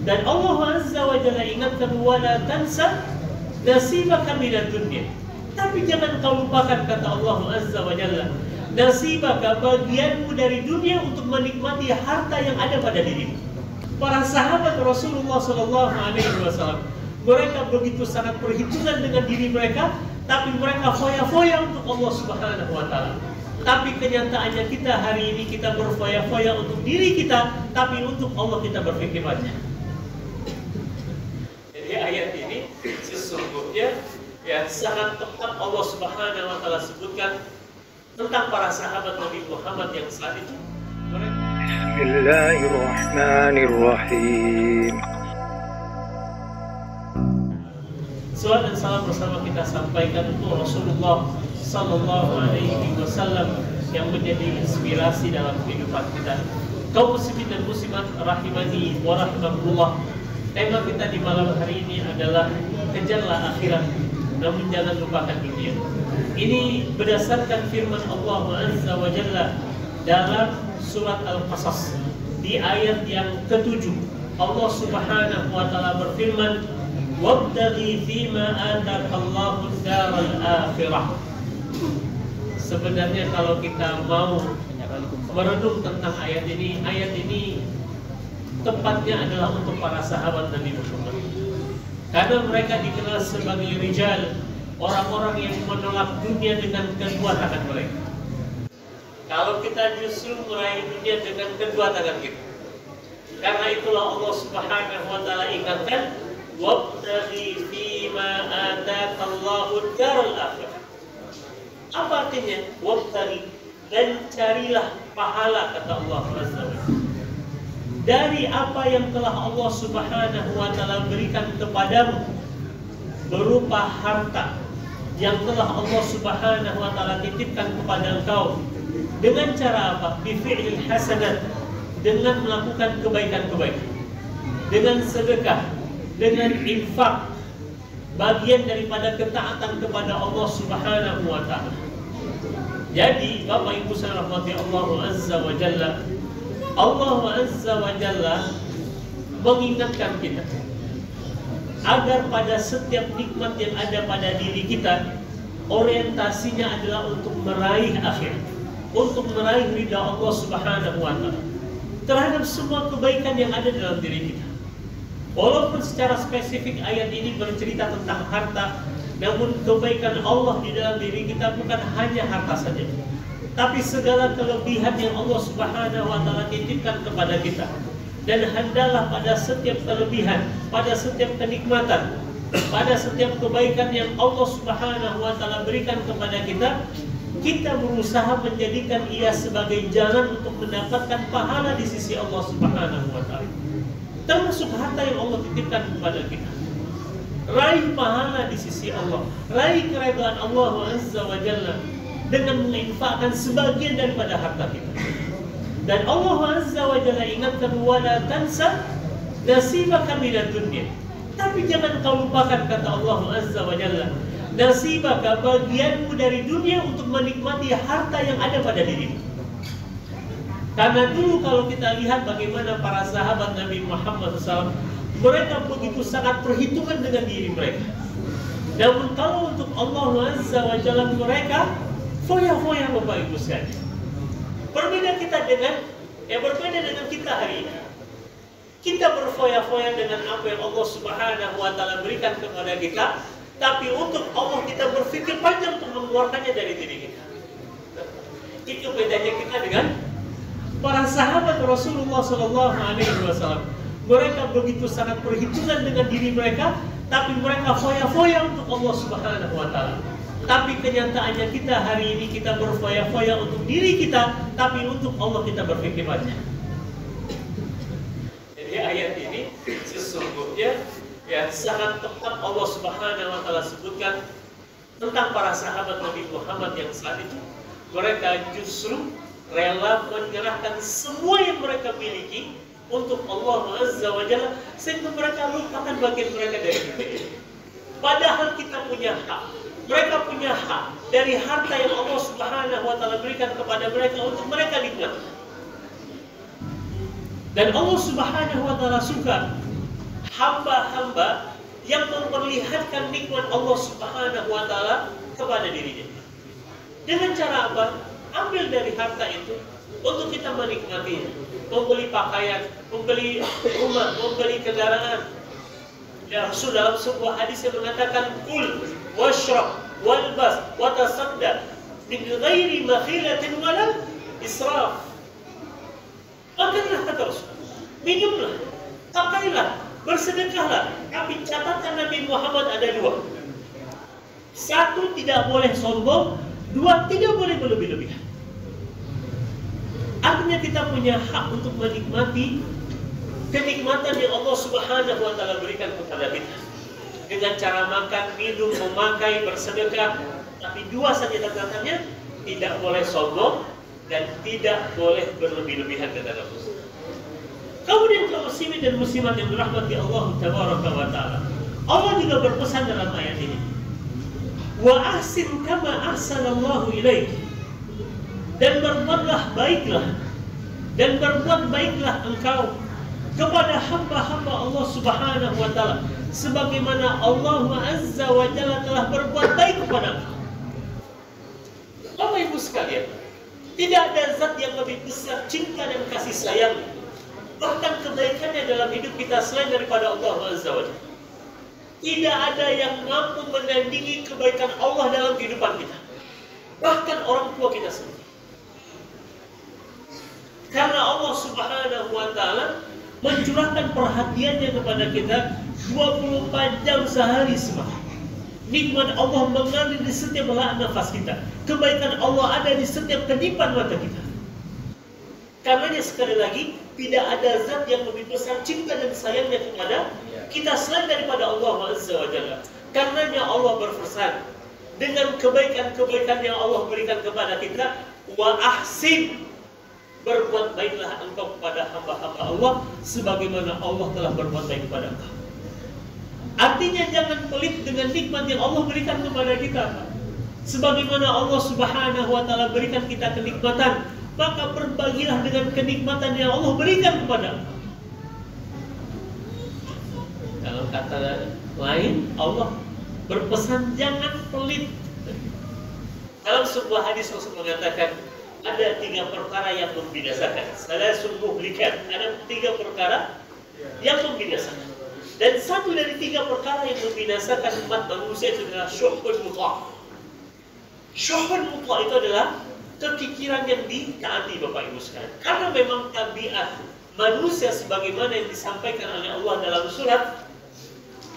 Dan Allah Azza wa Jalla ingatkan, wala tansa nasibaka minad dunya. Tapi jangan kau lupakan, kata Allah Azza wa Jalla, nasibaka, bagianmu dari dunia untuk menikmati harta yang ada pada dirimu. Para sahabat Rasulullah SAW, mereka begitu sangat perhitungan dengan diri mereka, tapi mereka foya-foya untuk Allah Subhanahu wa Ta'ala. Tapi kenyataannya kita hari ini kita berfoya-foya untuk diri kita, tapi untuk Allah kita berpikir aja. Jadi ayat ini sesungguhnya ya sangat tepat Allah Subhanahu wa Ta'ala sebutkan tentang para sahabat Nabi Muhammad yang saat itu Bismillahirrahmanirrahim. Salam dan salam bersama kita sampaikan untuk Rasulullah Sallallahu Alaihi Wasallam yang menjadi inspirasi dalam kehidupan kita. Kaum muslimin dan muslimat rahimani wa rahimakumullah. Tema kita di malam hari ini adalah kejarlah akhirat, namun jangan lupakan dunia. Ini berdasarkan firman Allah Azza wa Jalla dalam surat Al-Qasas di ayat yang ke-7. Allah Subhanahu wa Ta'ala berfirman, wabtaghi fima atakallahu daral akhirah. Sebenarnya kalau kita mau merenung tentang ayat ini tepatnya adalah untuk para sahabat Nabi Muhammad. Karena mereka dikenal sebagai rijal, orang-orang yang menolak dunia dengan kedua tangan mereka. Kalau kita justru meraih dunia dengan kedua tangan kita. Karena itulah Allah Subhanahu wa Ta'ala ingatkan, wabtaghi fima atakallahu daral akhirah. Apa artinya? Wabtaghi, dan carilah pahala, kata Allah Azza wa Jalla, dari apa yang telah Allah Subhanahu wa Ta'ala berikan kepadamu berupa harta yang telah Allah Subhanahu wa Ta'ala titipkan kepada engkau. Dengan cara apa? Bifi'il hasanat, dengan melakukan kebaikan-kebaikan, dengan sedekah, dengan infak, bagian daripada ketaatan kepada Allah Subhanahu wa Ta'ala. Jadi Bapak Ibu saya rahmati Allah Azza wa Jalla, Allah Azza wa Jalla mengingatkan kita agar pada setiap nikmat yang ada pada diri kita, orientasinya adalah untuk meraih akhirat, untuk meraih ridha Allah Subhanahu wa Ta'ala terhadap semua kebaikan yang ada dalam diri kita. Walaupun secara spesifik ayat ini bercerita tentang harta, namun kebaikan Allah di dalam diri kita bukan hanya harta saja, tapi segala kelebihan yang Allah Subhanahu wa Ta'ala titipkan kepada kita. Dan hendaklah pada setiap kelebihan, pada setiap kenikmatan, pada setiap kebaikan yang Allah Subhanahu wa Ta'ala berikan kepada kita, kita berusaha menjadikan ia sebagai jalan untuk mendapatkan pahala di sisi Allah Subhanahu wa Ta'ala. Termasuk harta yang Allah titipkan kepada kita. Raih pahala di sisi Allah, raih keridhaan Allah Azza wa Jalla dengan menginfakkan sebagian daripada harta kita. Dan Allah Azza wa Jalla ingatkan, wala tansa nasibaka minad dunya. Tapi jangan kau lupakan, kata Allah Azza wa Jalla, nasibaka, bagianmu dari dunia untuk menikmati harta yang ada pada dirimu. Karena dulu kalau kita lihat bagaimana para sahabat Nabi Muhammad SAW, mereka begitu sangat perhitungan dengan diri mereka. Namun kalau untuk Allah Azza wa Jalla, mereka foya-foya, Bapak Ibu sekalian. Berbeda dengan kita hari ini. Kita berfoya-foya dengan apa yang Allah Subhanahu wa Ta'ala berikan kepada kita, tapi untuk Allah kita berpikir panjang untuk mengeluarkannya dari diri kita. Itu bedanya kita dengan para sahabat Rasulullah Sallallahu Alaihi Wasallam. Mereka begitu sangat perhitungan dengan diri mereka, tapi mereka foya-foya untuk Allah Subhanahu wa Ta'ala. Tapi kenyataannya kita hari ini kita berfoya-foya untuk diri kita, tapi untuk Allah kita berpikir aja. Jadi ayat ini sesungguhnya ya sangat tepat Allah Subhanahu wa Ta'ala sebutkan tentang para sahabat Nabi Muhammad yang saat itu mereka justru rela menyerahkan semua yang mereka miliki untuk Allah Azza wa Jalla, sehingga mereka lupakan bagian mereka dari dunia. Padahal kita punya hak, mereka punya hak dari harta yang Allah Subhanahu wa Ta'ala berikan kepada mereka untuk mereka nikmati. Dan Allah Subhanahu wa Ta'ala suka hamba-hamba yang memperlihatkan nikmat Allah Subhanahu wa Ta'ala kepada dirinya. Dengan cara apa? Ambil dari harta itu untuk kita menikmatinya, membeli pakaian, membeli rumah, membeli kendaraan. Ya Rasul dalam sebuah hadis yang mengatakan, kul washrab walbas watasaddaq min ghairi makhilatin wala israf. Makanlah kata Rasul, minumlah, pakailah, bersedekahlah. Tapi catatan Nabi Muhammad ada dua. Satu, tidak boleh sombong. Dua, tidak boleh berlebih-lebihan. Artinya kita punya hak untuk menikmati kenikmatan yang Allah Subhanahu wa Ta'ala berikan kepada kita dengan cara makan, minum, memakai, bersedekah. Tapi dua saja catatannya, tidak boleh sombong dan tidak boleh berlebih-lebihan kata Rasul. Kemudian kaum muslimin dan muslimat yang dirahmati Allah Tabaraka wa Ta'ala, Allah juga berpesan dalam ayat ini, wa ahsin kama ahsanallahu ilaik, dan berbuatlah baiklah, dan berbuat baiklah engkau kepada hamba-hamba Allah Subhanahu wa Ta'ala sebagaimana Allah Azza wa Jalla telah berbuat baik kepada engkau. Bapak Ibu sekalian, tidak ada zat yang lebih besar cinta dan kasih sayang, bahkan kebaikannya dalam hidup kita selain daripada Allah Azza wa Jalla. Tidak ada yang mampu menandingi kebaikan Allah dalam kehidupan kita, bahkan orang tua kita sendiri. Karena Allah Subhanahu wa Ta'ala mencurahkan perhatiannya kepada kita 24 jam sehari semalam. Nikmat Allah mengalir di setiap helai nafas kita. Kebaikan Allah ada di setiap kedipan mata kita. Karenanya sekali lagi, tidak ada zat yang lebih besar cinta dan sayangnya kepada kita selain daripada Allah Azza wa Jalla. Karenanya Allah berpesan dengan kebaikan-kebaikan yang Allah berikan kepada kita, wa ahsin, berbuat baiklah engkau kepada hamba-hamba Allah sebagaimana Allah telah berbuat baik kepada engkau. Artinya jangan pelit dengan nikmat yang Allah berikan kepada kita. Sebagaimana Allah Subhanahu wa Ta'ala berikan kita kenikmatan, maka berbagilah dengan kenikmatan yang Allah berikan kepada engkau. Dalam kata lain, Allah berpesan jangan pelit. Dalam sebuah hadis Rasul mengatakan, ada 3 perkara yang membinasakan. Salasun muhlikat. Ada 3 perkara yang membinasakan. Dan satu dari 3 perkara yang membinasakan umat manusia itu adalah syuhbun mutlak. Syuhbun mutlak itu adalah kekikiran yang ditaati, Bapak Ibu sekalian. Karena memang tabiat manusia sebagaimana yang disampaikan oleh Allah dalam surat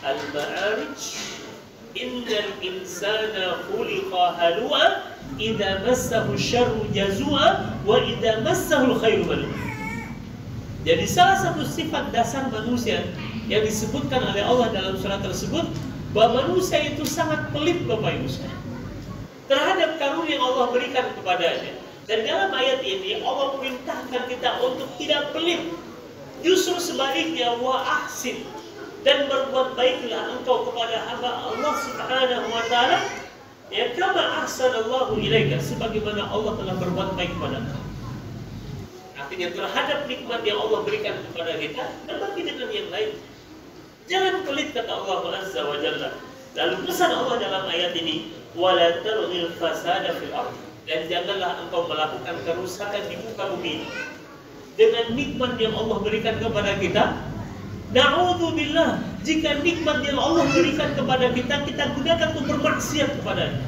Al-Ma'arij, innal insana khuliqa halu'a idza massahu syarru jazua wa idza massahu khairu manua. Jadi salah satu sifat dasar manusia yang disebutkan oleh Allah dalam surat tersebut, bahwa manusia itu sangat pelit, Bapak Ibu sekalian, terhadap karunia yang Allah berikan kepadanya. Dan dalam ayat ini Allah memerintahkan kita untuk tidak pelit. Justru sebaliknya, wa ahsin, dan berbuat baiklah engkau kepada hamba Allah Subhanahu wa Ta'ala, ya kama ahsanallahu ilaika, sebagaimana Allah telah berbuat baik kepada engkau. Artinya terhadap nikmat yang Allah berikan kepada kita, berbagi dengan yang lain. Jangan pelit kata Allah Azza wa Jalla. Lalu pesan Allah dalam ayat ini, wala tabghil fasada fil ardh, dan janganlah engkau melakukan kerusakan di muka bumi dengan nikmat yang Allah berikan kepada kita. Na'udzubillah, jika nikmat yang Allah berikan kepada kita, kita gunakan untuk bermaksiat kepadanya.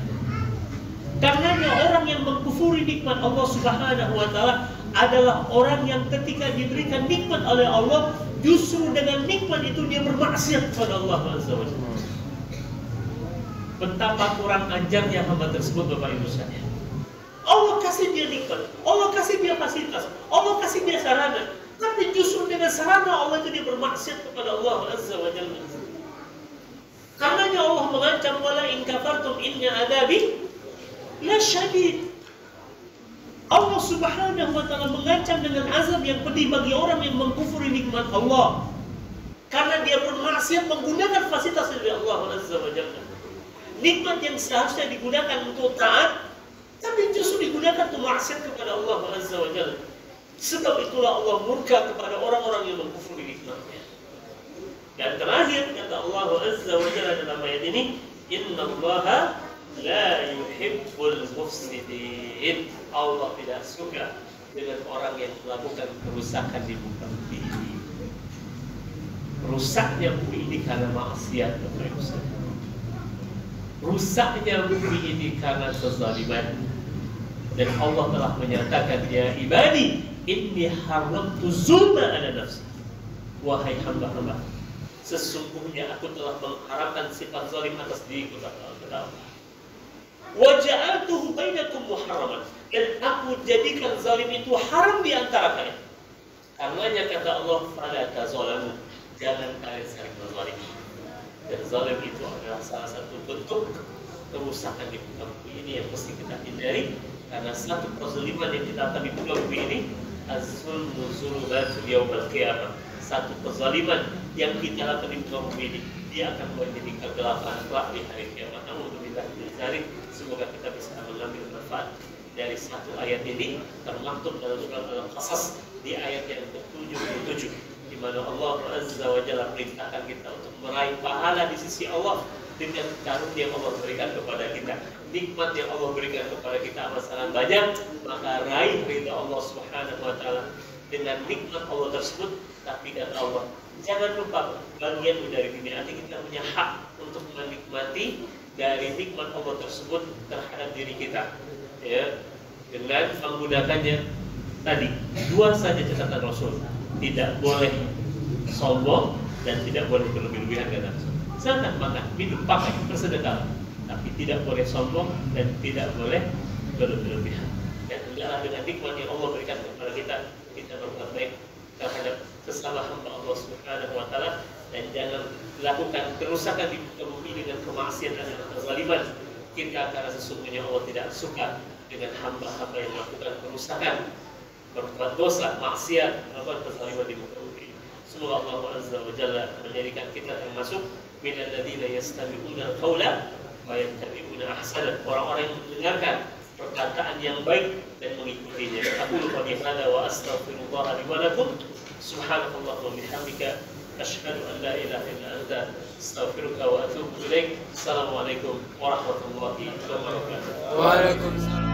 Karenanya orang yang mengkufuri nikmat Allah Subhanahu wa Ta'ala adalah orang yang ketika diberikan nikmat oleh Allah, justru dengan nikmat itu dia bermaksiat kepada Allah Azza wa Jalla. Betapa kurang ajarnya hamba tersebut, Bapak Ibu sekalian. Allah kasih dia nikmat, Allah kasih dia fasilitas, Allah kasih dia sarana, tapi justru dengan sarana Allah itu dia bermaksiat kepada Allah Azza wa Jalla. Karenanya Allah mengancam, wala in kafartum inna adzabi la syadid. Allah Subhanahu wa Ta'ala mengancam dengan azab yang pedih bagi orang yang mengkufuri nikmat Allah, karena dia bermaksiat menggunakan fasilitas dari Allah Azza wa Jalla. Nikmat yang seharusnya digunakan untuk taat, tapi justru digunakan untuk maksiat kepada Allah Azza wa Jalla. Sebab itulah Allah murka kepada orang-orang yang mengkufuri nikmatnya. Dan terakhir kata Allah Azza wa Jalla dalam ayat ini, innallaha la yuhibbul mufsidin. Allah tidak suka dengan orang yang melakukan kerusakan di muka bumi ini. Rusaknya bumi ini karena maksiat, rusaknya bumi ini karena kezaliman. Dan Allah telah menyatakan, ya ibadi inni haramtu zulma ala nafsi. Wahai hamba-hamba, sesungguhnya aku telah mengharamkan sifat zalim atas diriku, kata Allah. Wa ja'altuhu bainakum muharraman, dan aku jadikan zalim itu haram di antara kalian. Karenanya kata Allah, fala tazalamu, jangan kalian saling berzalimi. Dan zalim itu adalah salah satu bentuk kerusakan di muka bumi ini yang mesti kita hindari. Karena satu kezaliman yang kita akan di muka bumi ini, az-zulmu zulumatul yaumil qiyamah. Satu kezaliman yang kita lakukan di muka bumi ini, dia akan menjadi kegelapan kelak di hari kiamat. Namun kita mencari, semoga kita bisa mengambil manfaat dari satu ayat ini, termaktub dalam surat Al-Qasas di ayat yang ke-77, di mana Allah Azza wa Jalla perintahkan kita untuk meraih pahala di sisi Allah dengan karunia yang Allah berikan kepada kita, nikmat yang Allah berikan kepada kita amat sangat banyak. Maka raih ridha Allah Subhanahu wa Ta'ala dengan nikmat Allah tersebut. Tapi kata Allah, jangan lupa bagian dari dunia. Artinya kita punya hak untuk menikmati dari nikmat Allah tersebut terhadap diri kita, ya, dengan menggunakannya tadi dua saja catatan Rasul, tidak boleh sombong dan tidak boleh berlebih-lebihan. Kata sangat makan, minum, pakai, bersedekah, tapi tidak boleh sombong dan tidak boleh berlebih-lebihan. Dan hendaklah dengan nikmat yang Allah berikan kepada kita, kita berbuat baik terhadap sesama hamba Allah Subhanahu wa Ta'ala, dan jangan lakukan kerusakan di muka bumi dengan kemaksiatan dan kezaliman kita, karena sesungguhnya Allah tidak suka dengan hamba-hamba yang melakukan kerusakan, berbuat dosa, maksiat, melakukan kezaliman di muka bumi. Semoga Allah Azza wa Jalla menjadikan kita termasuk minal ladzina yastami'una al-qaula wa yattabi'una ahsana, orang-orang yang mendengarkan perkataan yang baik dan mengikutinya. Aku lupa hadza wa astaghfirullah li wa lakum. Subhanallahi wa bihamdika, asyhadu an la ilaha illa anta, astaghfiruka wa atubu ilaik. Assalamualaikum warahmatullahi wabarakatuh. Waalaikumsalam.